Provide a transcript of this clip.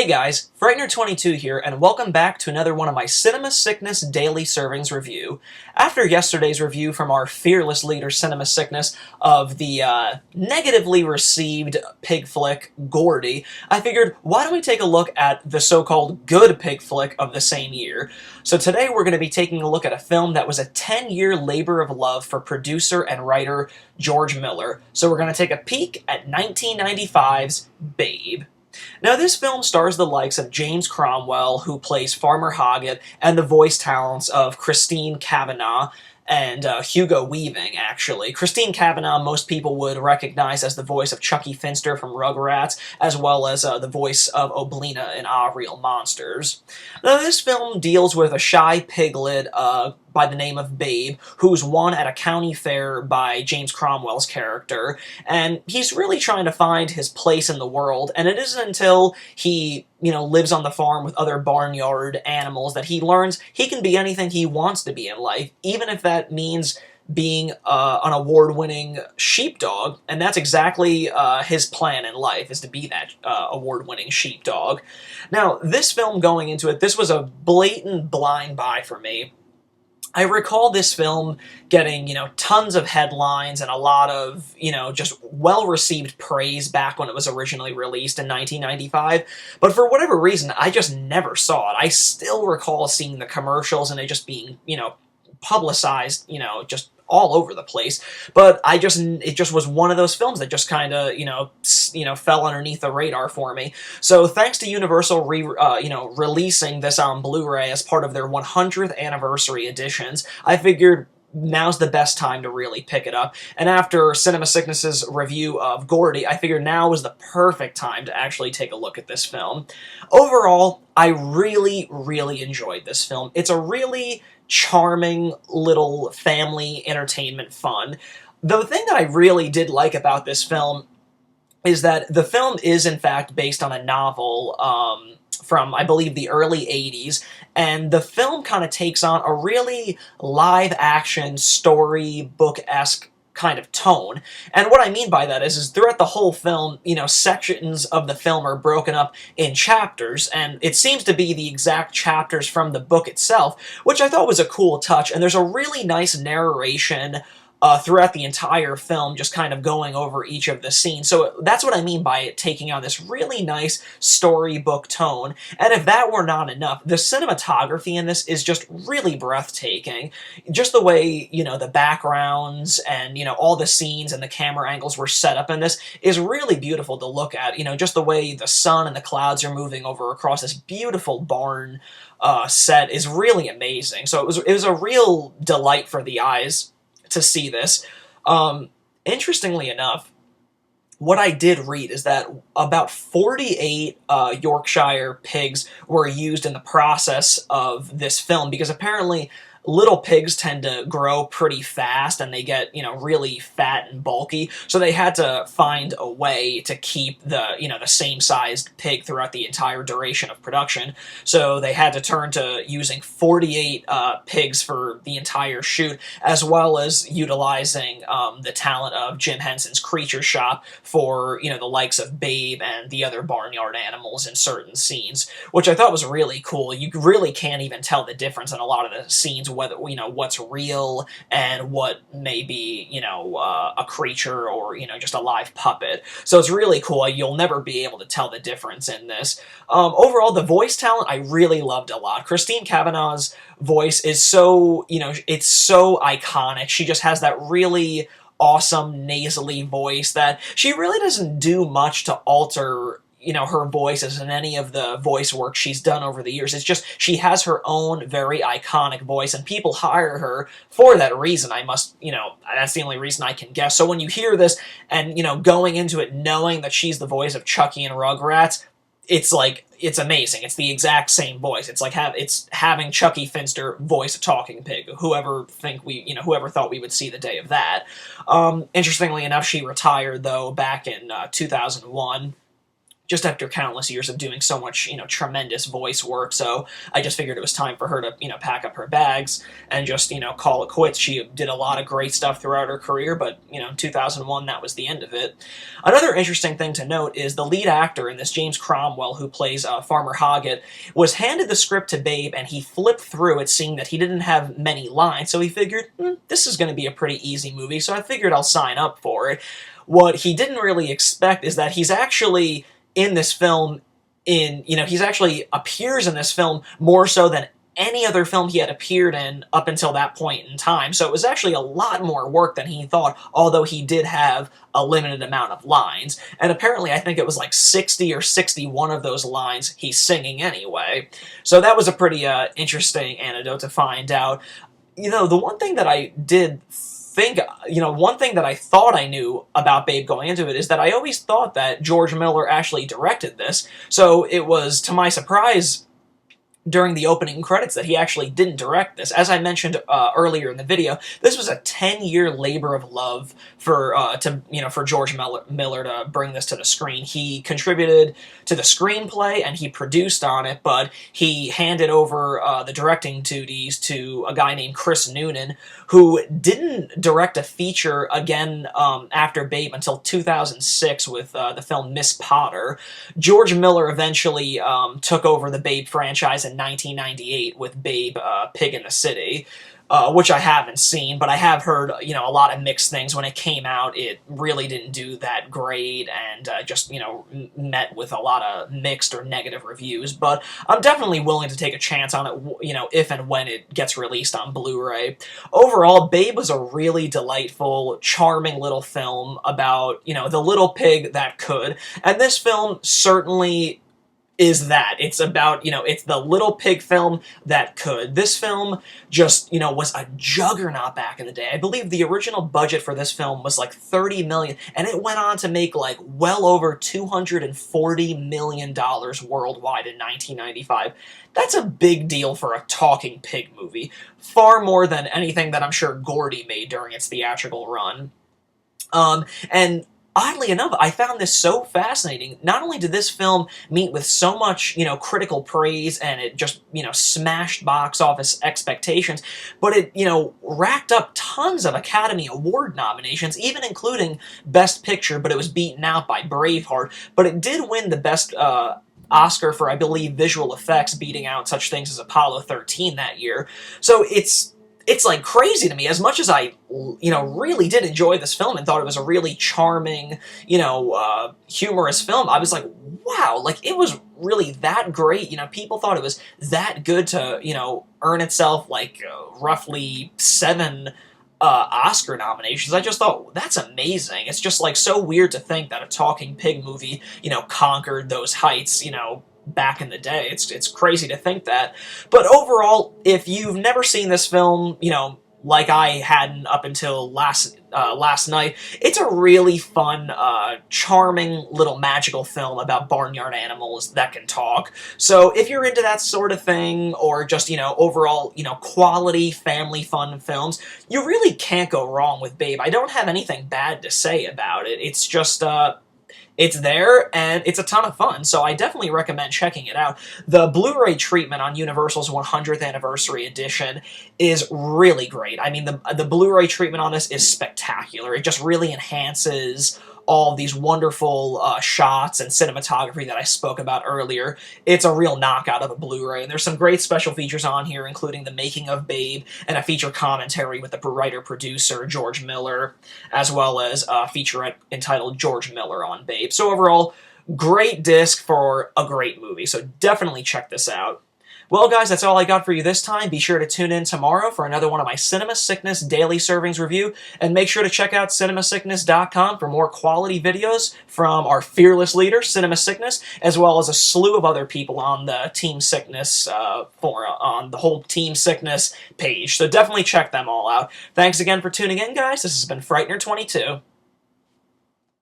Hey guys, Frightener22 here, and welcome back to another one of my Cinema Sickness Daily Servings review. After yesterday's review from our fearless leader, Cinema Sickness, of the negatively received pig flick, Gordy, I figured, why don't we take a look at the so-called good pig flick of the same year? So today we're going to be taking a look at a film that was a 10-year labor of love for producer and writer George Miller. So we're going to take a peek at 1995's Babe. Now, this film stars the likes of James Cromwell, who plays Farmer Hoggett, and the voice talents of Christine Cavanaugh and Hugo Weaving, actually. Christine Cavanaugh, most people would recognize as the voice of Chucky Finster from Rugrats, as well as the voice of Oblina in Ah, Real Monsters. Now, this film deals with a shy piglet by the name of Babe, who's won at a county fair by James Cromwell's character, and he's really trying to find his place in the world, and it isn't until he, lives on the farm with other barnyard animals that he learns he can be anything he wants to be in life, even if that means being an award-winning sheepdog, and that's exactly his plan in life, is to be that award-winning sheepdog. Now, this film, going into it, this was a blatant blind buy for me. I recall this film getting, tons of headlines and a lot of, just well-received praise back when it was originally released in 1995, but for whatever reason, I just never saw it. I still recall seeing the commercials and it just being, publicized, just all over the place, but it just was one of those films that just kind of, fell underneath the radar for me. So thanks to Universal releasing this on Blu-ray as part of their 100th anniversary editions, I figured now's the best time to really pick it up. And after Cinema Sickness's review of Gordy, I figured now was the perfect time to actually take a look at this film. Overall, I really, really enjoyed this film. It's a really charming little family entertainment fun. The thing that I really did like about this film is that the film is, in fact, based on a novel from, I believe, the early 80s, and the film kind of takes on a really live-action, storybook-esque kind of tone. And what I mean by that is throughout the whole film, sections of the film are broken up in chapters, and it seems to be the exact chapters from the book itself, which I thought was a cool touch, and there's a really nice narration throughout the entire film, just kind of going over each of the scenes. So that's what I mean by it taking on this really nice storybook tone. And if that were not enough, the cinematography in this is just really breathtaking. Just the way, the backgrounds and, all the scenes and the camera angles were set up in this is really beautiful to look at. Just the way the sun and the clouds are moving over across this beautiful barn set is really amazing. So it was a real delight for the eyes to see this. Interestingly enough, what I did read is that about 48 Yorkshire pigs were used in the process of this film, because apparently little pigs tend to grow pretty fast and they get, really fat and bulky, so they had to find a way to keep the, the same sized pig throughout the entire duration of production. So they had to turn to using 48 pigs for the entire shoot, as well as utilizing the talent of Jim Henson's Creature Shop for, the likes of Babe and the other barnyard animals in certain scenes, which I thought was really cool. You really can't even tell the difference in a lot of the scenes, whether what's real and what may be a creature or just a live puppet. So it's really cool. You'll never be able to tell the difference in this. Overall, the voice talent I really loved a lot. Christine Cavanaugh's voice is so it's so iconic. She just has that really awesome nasally voice that she really doesn't do much to alter her voice as in any of the voice work she's done over the years. It's just she has her own very iconic voice, and people hire her for that reason. That's the only reason I can guess. So when you hear this and, going into it knowing that she's the voice of Chucky and Rugrats, it's amazing. It's the exact same voice. It's like having Chucky Finster voice a talking pig. Whoever thought we would see the day of that. Interestingly enough, she retired, though, back in 2001. just after countless years of doing so much, tremendous voice work. So I just figured it was time for her to, pack up her bags and just, call it quits. She did a lot of great stuff throughout her career, but, in 2001, that was the end of it. Another interesting thing to note is the lead actor in this, James Cromwell, who plays Farmer Hoggett, was handed the script to Babe, and he flipped through it, seeing that he didn't have many lines, so he figured, this is going to be a pretty easy movie, so I figured I'll sign up for it. What he didn't really expect is that he's actually in this film he actually appears in this film more so than any other film he had appeared in up until that point in time. So it was actually a lot more work than he thought, although he did have a limited amount of lines. And apparently I think it was like 60 or 61 of those lines he's singing anyway. So that was a pretty interesting anecdote to find out. The one thing that I did one thing that I thought I knew about Babe going into it is that I always thought that George Miller actually directed this. So it was, to my surprise, during the opening credits that he actually didn't direct this. As I mentioned earlier in the video, this was a 10-year labor of love for George Miller to bring this to the screen. He contributed to the screenplay and he produced on it, but he handed over the directing duties to a guy named Chris Noonan, who didn't direct a feature again after Babe until 2006 with the film Miss Potter. George Miller eventually took over the Babe franchise in 1998 with Babe, Pig in the City, which I haven't seen, but I have heard, a lot of mixed things. When it came out, it really didn't do that great, and just, met with a lot of mixed or negative reviews, but I'm definitely willing to take a chance on it, if and when it gets released on Blu-ray. Overall, Babe was a really delightful, charming little film about, the little pig that could, and this film certainly is that. It's about, it's the little pig film that could. This film just, was a juggernaut back in the day. I believe the original budget for this film was like $30 million, and it went on to make like well over $240 million worldwide in 1995. That's a big deal for a talking pig movie. Far more than anything that I'm sure Gordy made during its theatrical run. And oddly enough, I found this so fascinating. Not only did this film meet with so much, critical praise, and it just, smashed box office expectations, but it, racked up tons of Academy Award nominations, even including Best Picture, but it was beaten out by Braveheart. But it did win the Best Oscar for, I believe, visual effects, beating out such things as Apollo 13 that year. So it's like crazy to me. As much as I, really did enjoy this film and thought it was a really charming, humorous film, I was like, wow, like it was really that great. People thought it was that good to, earn itself like roughly 7 Oscar nominations. I just thought, that's amazing. It's just like so weird to think that a talking pig movie, conquered those heights, back in the day. It's crazy to think that. But overall, if you've never seen this film, like I hadn't up until last night, it's a really fun, charming little magical film about barnyard animals that can talk. So if you're into that sort of thing, or just, overall, quality family fun films, you really can't go wrong with Babe. I don't have anything bad to say about it. It's just, it's there, and it's a ton of fun, so I definitely recommend checking it out. The Blu-ray treatment on Universal's 100th Anniversary Edition is really great. I mean, the Blu-ray treatment on this is spectacular. It just really enhances all of these wonderful shots and cinematography that I spoke about earlier. It's a real knockout of a Blu-ray, and there's some great special features on here, including the making of Babe, and a feature commentary with the writer-producer George Miller, as well as a featurette entitled George Miller on Babe. So overall, great disc for a great movie, so definitely check this out. Well, guys, that's all I got for you this time. Be sure to tune in tomorrow for another one of my Cinema Sickness Daily Servings review, and make sure to check out cinemasickness.com for more quality videos from our fearless leader, Cinema Sickness, as well as a slew of other people on the Team Sickness forum, on the whole Team Sickness page. So definitely check them all out. Thanks again for tuning in, guys. This has been Frightener22.